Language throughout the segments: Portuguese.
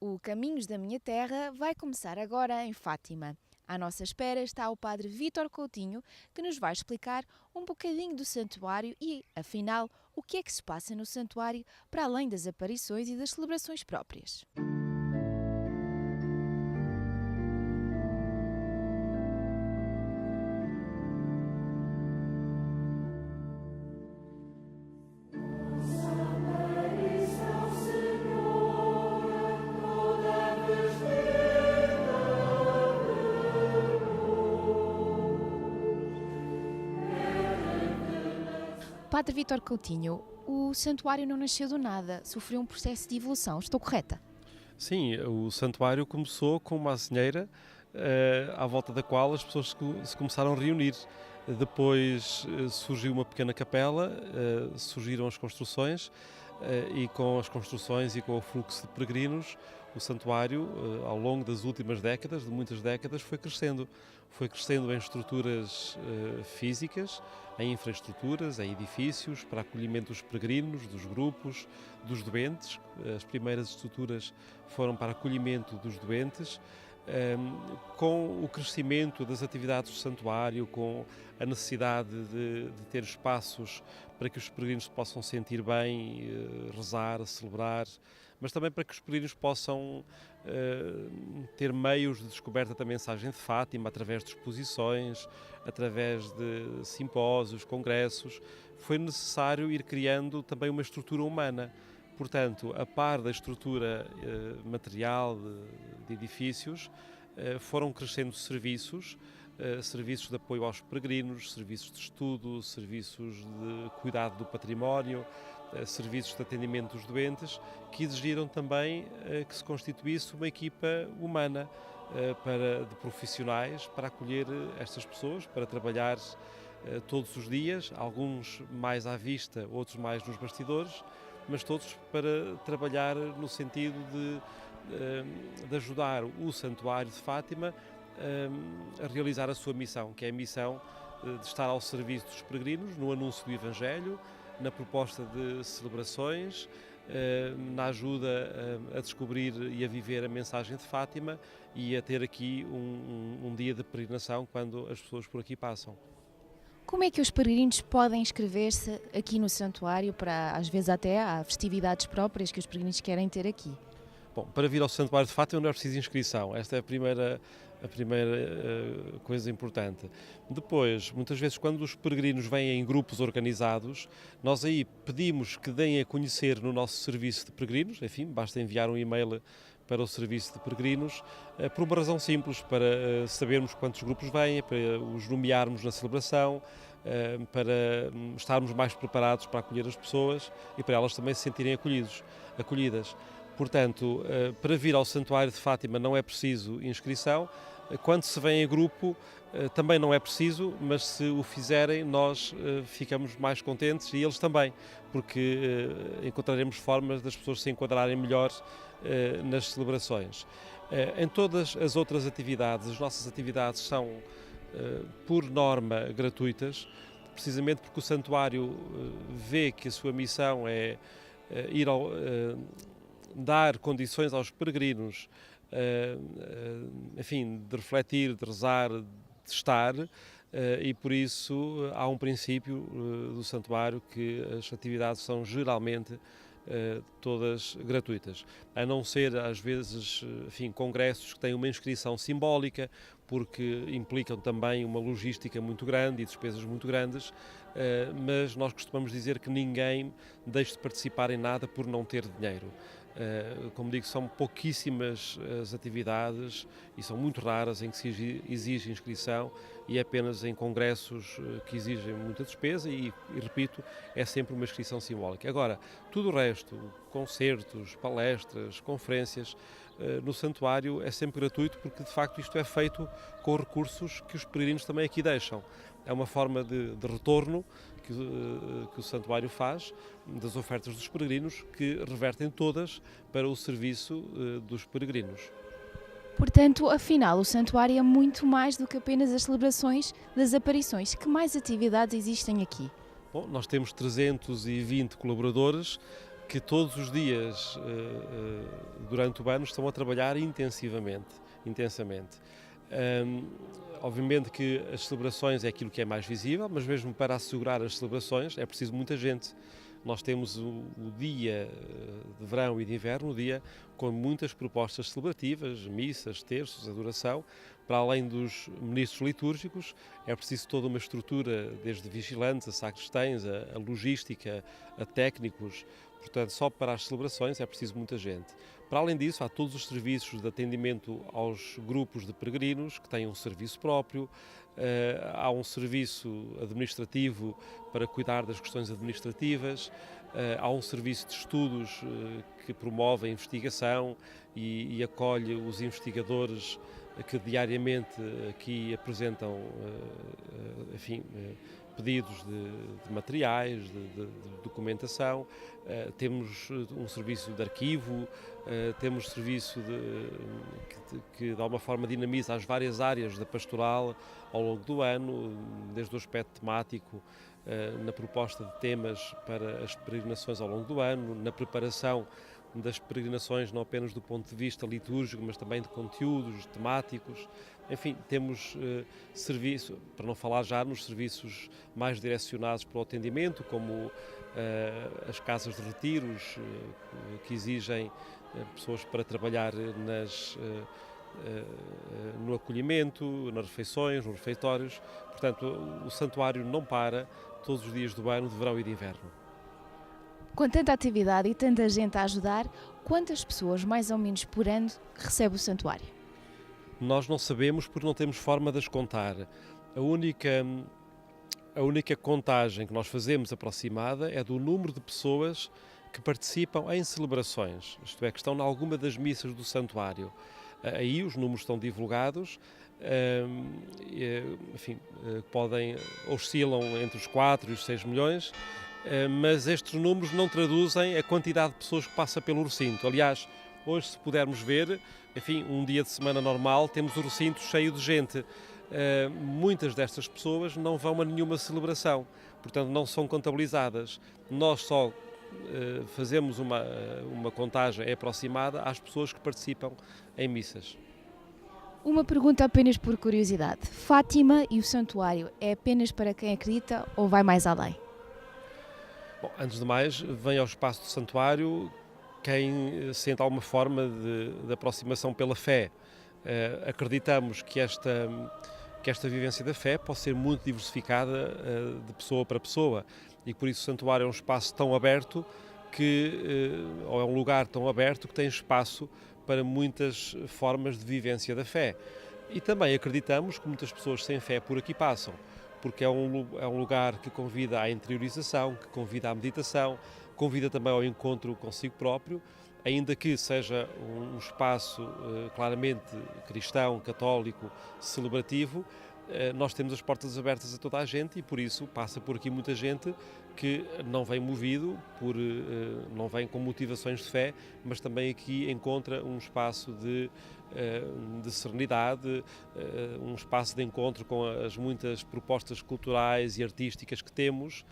O Caminhos da Minha Terra vai começar agora em Fátima. À nossa espera está o Padre Vítor Coutinho, que nos vai explicar um bocadinho do santuário e, afinal, o que é que se passa no santuário para além das aparições e das celebrações próprias. Padre Vítor Coutinho, o santuário não nasceu do nada, sofreu um processo de evolução, estou correta? Sim, o santuário começou com uma azinheira à volta da qual as pessoas se começaram a reunir. Depois surgiu uma pequena capela, surgiram as construções e com as construções e com o fluxo de peregrinos, o santuário, ao longo das últimas décadas, de muitas décadas, foi crescendo. Foi crescendo em estruturas físicas, em infraestruturas, em edifícios, para acolhimento dos peregrinos, dos grupos, dos doentes. As primeiras estruturas foram para acolhimento dos doentes. Com o crescimento das atividades do santuário, com a necessidade de ter espaços para que os peregrinos se possam sentir bem, rezar, celebrar, mas também para que os peregrinos possam ter meios de descoberta da mensagem de Fátima através de exposições, através de simpósios, congressos. Foi necessário ir criando também uma estrutura humana. Portanto, a par da estrutura material de edifícios, foram crescendo serviços, serviços de apoio aos peregrinos, serviços de estudo, serviços de cuidado do património, serviços de atendimento dos doentes, que exigiram também que se constituísse uma equipa humana de profissionais para acolher estas pessoas, para trabalhar todos os dias, alguns mais à vista, outros mais nos bastidores, mas todos para trabalhar no sentido de ajudar o Santuário de Fátima a realizar a sua missão, que é a missão de estar ao serviço dos peregrinos, no anúncio do Evangelho, na proposta de celebrações, na ajuda a descobrir e a viver a mensagem de Fátima e a ter aqui um dia de peregrinação quando as pessoas por aqui passam. Como é que os peregrinos podem inscrever-se aqui no santuário para, às vezes, até há festividades próprias que os peregrinos querem ter aqui? Bom, para vir ao Santuário de Fátima não é preciso inscrição, esta é a primeira coisa importante. Depois, muitas vezes, quando os peregrinos vêm em grupos organizados, nós aí pedimos que deem a conhecer no nosso serviço de peregrinos, enfim, basta enviar um e-mail para o serviço de peregrinos, por uma razão simples, para sabermos quantos grupos vêm, para os nomearmos na celebração, para estarmos mais preparados para acolher as pessoas e para elas também se sentirem acolhidas. Portanto, para vir ao Santuário de Fátima não é preciso inscrição. Quando se vem em grupo também não é preciso, mas se o fizerem nós ficamos mais contentes e eles também, porque encontraremos formas das pessoas se enquadrarem melhor nas celebrações. Em todas as outras atividades, as nossas atividades são, por norma, gratuitas, precisamente porque o Santuário vê que a sua missão é ir dar condições aos peregrinos, enfim, de refletir, de rezar, de estar, e por isso há um princípio do santuário que as atividades são geralmente todas gratuitas, a não ser às vezes, enfim, congressos que têm uma inscrição simbólica, porque implicam também uma logística muito grande e despesas muito grandes, mas nós costumamos dizer que ninguém deixe de participar em nada por não ter dinheiro. Como digo, são pouquíssimas as atividades e são muito raras em que se exige inscrição e é apenas em congressos que exigem muita despesa e, repito, é sempre uma inscrição simbólica. Agora, tudo o resto, concertos, palestras, conferências, no santuário é sempre gratuito porque de facto isto é feito com recursos que os peregrinos também aqui deixam. É uma forma de retorno que o santuário faz das ofertas dos peregrinos, que revertem todas para o serviço dos peregrinos. Portanto, afinal, o santuário é muito mais do que apenas as celebrações das aparições. Que mais atividades existem aqui? Bom, nós temos 320 colaboradores que todos os dias durante o ano estão a trabalhar intensamente. Obviamente que as celebrações é aquilo que é mais visível, mas mesmo para assegurar as celebrações é preciso muita gente. Nós temos o dia de verão e de inverno, o dia com muitas propostas celebrativas, missas, terços, adoração. Para além dos ministros litúrgicos, é preciso toda uma estrutura, desde vigilantes a sacristães, a logística, a técnicos. Portanto, só para as celebrações é preciso muita gente. Para além disso, há todos os serviços de atendimento aos grupos de peregrinos, que têm um serviço próprio. Há um serviço administrativo para cuidar das questões administrativas, há um serviço de estudos que promove a investigação e acolhe os investigadores que diariamente aqui apresentam, enfim, pedidos de materiais, de documentação. Temos um serviço de arquivo, temos serviço que de alguma forma dinamiza as várias áreas da pastoral ao longo do ano, desde o aspecto temático, na proposta de temas para as peregrinações ao longo do ano, na preparação das peregrinações não apenas do ponto de vista litúrgico, mas também de conteúdos temáticos. Enfim, temos serviço, para não falar já nos serviços mais direcionados para o atendimento, como as casas de retiros, que exigem pessoas para trabalhar no acolhimento, nas refeições, nos refeitórios. Portanto, o santuário não para todos os dias do ano, de verão e de inverno. Com tanta atividade e tanta gente a ajudar, quantas pessoas, mais ou menos por ano, recebe o santuário? Nós não sabemos porque não temos forma de as contar. A única contagem que nós fazemos aproximada é do número de pessoas que participam em celebrações, isto é, que estão em alguma das missas do santuário. Aí os números estão divulgados, enfim, oscilam entre os 4 e os 6 milhões, mas estes números não traduzem a quantidade de pessoas que passa pelo recinto. Aliás, hoje, se pudermos ver, enfim, um dia de semana normal, temos o recinto cheio de gente. Muitas destas pessoas não vão a nenhuma celebração, portanto não são contabilizadas. Nós só fazemos uma contagem aproximada às pessoas que participam em missas. Uma pergunta apenas por curiosidade. Fátima e o santuário é apenas para quem acredita ou vai mais além? Bom, antes de mais, vem ao espaço do santuário quem sente alguma forma de aproximação pela fé. Acreditamos que esta vivência da fé pode ser muito diversificada de pessoa para pessoa e por isso o santuário é um espaço tão aberto ou é um lugar tão aberto que tem espaço para muitas formas de vivência da fé. E também acreditamos que muitas pessoas sem fé por aqui passam, porque é um lugar que convida à interiorização, que convida à meditação, convida também ao encontro consigo próprio, ainda que seja um espaço claramente cristão, católico, celebrativo. Nós temos as portas abertas a toda a gente e por isso passa por aqui muita gente que não vem movido, não vem com motivações de fé, mas também aqui encontra um espaço de serenidade, um espaço de encontro com as muitas propostas culturais e artísticas que temos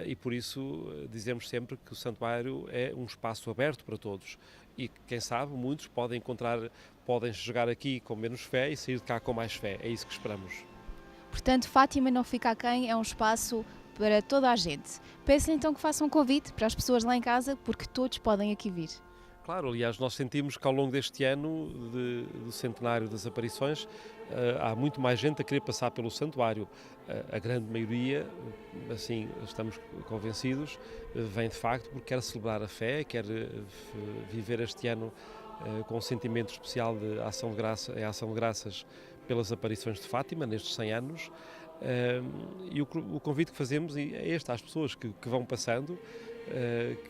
e por isso dizemos sempre que o santuário é um espaço aberto para todos e quem sabe muitos podem chegar aqui com menos fé e sair de cá com mais fé, é isso que esperamos. Portanto, Fátima não fica aquém, é um espaço para toda a gente. Peço-lhe então que faça um convite para as pessoas lá em casa, porque todos podem aqui vir. Claro, aliás, nós sentimos que ao longo deste ano do centenário das aparições há muito mais gente a querer passar pelo santuário. A grande maioria, assim estamos convencidos, vem de facto porque quer celebrar a fé, quer viver este ano com um sentimento especial de ação de graças pelas aparições de Fátima nestes 100 anos. E o convite que fazemos é este às pessoas que vão passando,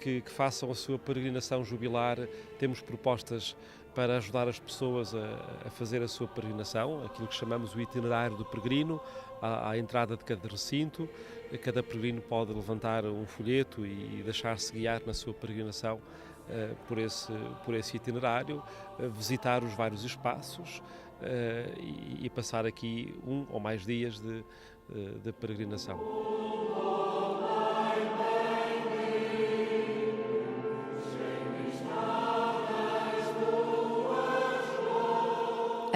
que façam a sua peregrinação jubilar. Temos propostas para ajudar as pessoas a fazer a sua peregrinação, aquilo que chamamos o itinerário do peregrino, à entrada de cada recinto. Cada peregrino pode levantar um folheto e deixar-se guiar na sua peregrinação por esse itinerário, visitar os vários espaços e passar aqui um ou mais dias de peregrinação.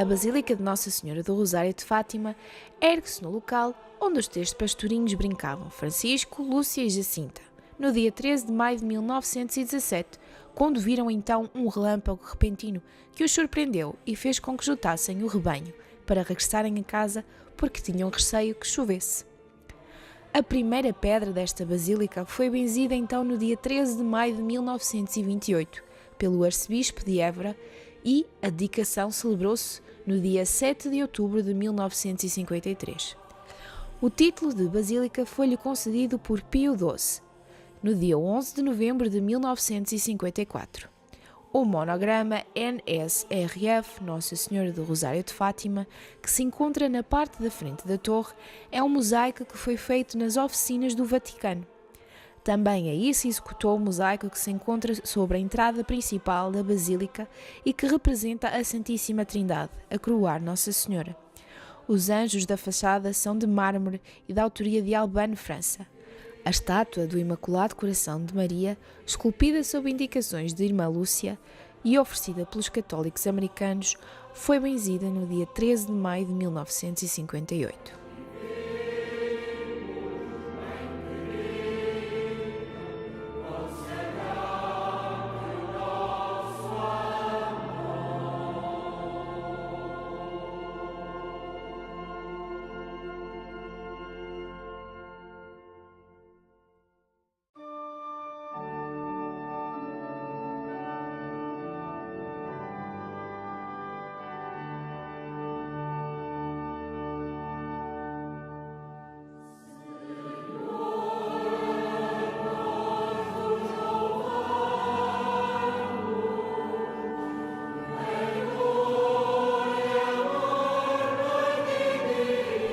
A Basílica de Nossa Senhora do Rosário de Fátima ergue-se no local onde os três pastorinhos brincavam, Francisco, Lúcia e Jacinta, no dia 13 de maio de 1917, quando viram então um relâmpago repentino que os surpreendeu e fez com que juntassem o rebanho para regressarem a casa porque tinham receio que chovesse. A primeira pedra desta basílica foi benzida então no dia 13 de maio de 1928 pelo arcebispo de Évora e a dedicação celebrou-se no dia 7 de outubro de 1953. O título de basílica foi-lhe concedido por Pio XII, no dia 11 de novembro de 1954. O monograma NSRF Nossa Senhora do Rosário de Fátima, que se encontra na parte da frente da torre, é um mosaico que foi feito nas oficinas do Vaticano. Também aí se executou o mosaico que se encontra sobre a entrada principal da Basílica e que representa a Santíssima Trindade, a coroar Nossa Senhora. Os anjos da fachada são de mármore e da autoria de Albano França. A estátua do Imaculado Coração de Maria, esculpida sob indicações de Irmã Lúcia e oferecida pelos católicos americanos, foi benzida no dia 13 de maio de 1958.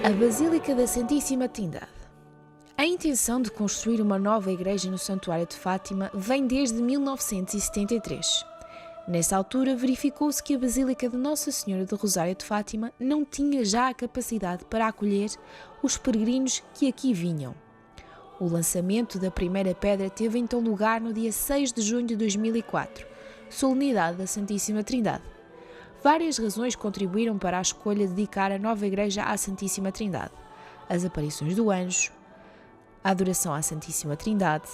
A Basílica da Santíssima Trindade. A intenção de construir uma nova igreja no Santuário de Fátima vem desde 1973. Nessa altura, verificou-se que a Basílica de Nossa Senhora do Rosário de Fátima não tinha já a capacidade para acolher os peregrinos que aqui vinham. O lançamento da primeira pedra teve então lugar no dia 6 de junho de 2004, solenidade da Santíssima Trindade. Várias razões contribuíram para a escolha de dedicar a nova igreja à Santíssima Trindade: as aparições do anjo, a adoração à Santíssima Trindade,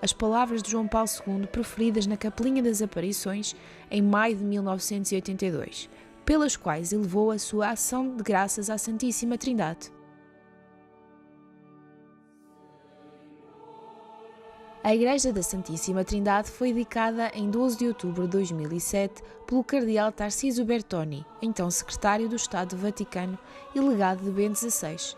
as palavras de João Paulo II proferidas na Capelinha das Aparições em maio de 1982, pelas quais elevou a sua ação de graças à Santíssima Trindade. A Igreja da Santíssima Trindade foi dedicada em 12 de outubro de 2007 pelo cardeal Tarcísio Bertoni, então secretário do Estado do Vaticano e legado de Bento XVI,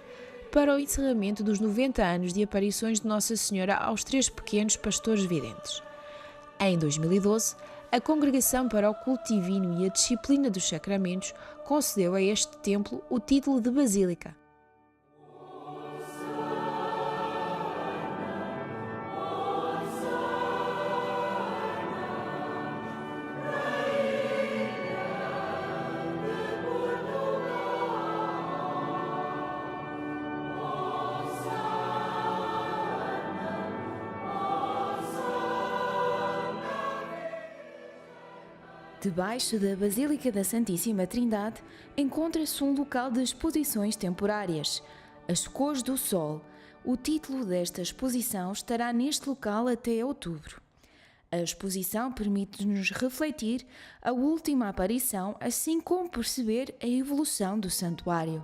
para o encerramento dos 90 anos de aparições de Nossa Senhora aos três pequenos pastores videntes. Em 2012, a Congregação para o Culto Divino e a Disciplina dos Sacramentos concedeu a este templo o título de Basílica. Debaixo da Basílica da Santíssima Trindade encontra-se um local de exposições temporárias, As Cores do Sol. O título desta exposição estará neste local até outubro. A exposição permite-nos refletir a última aparição, assim como perceber a evolução do santuário.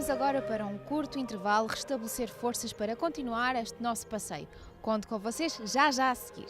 Vamos agora para um curto intervalo restabelecer forças para continuar este nosso passeio. Conto com vocês já a seguir.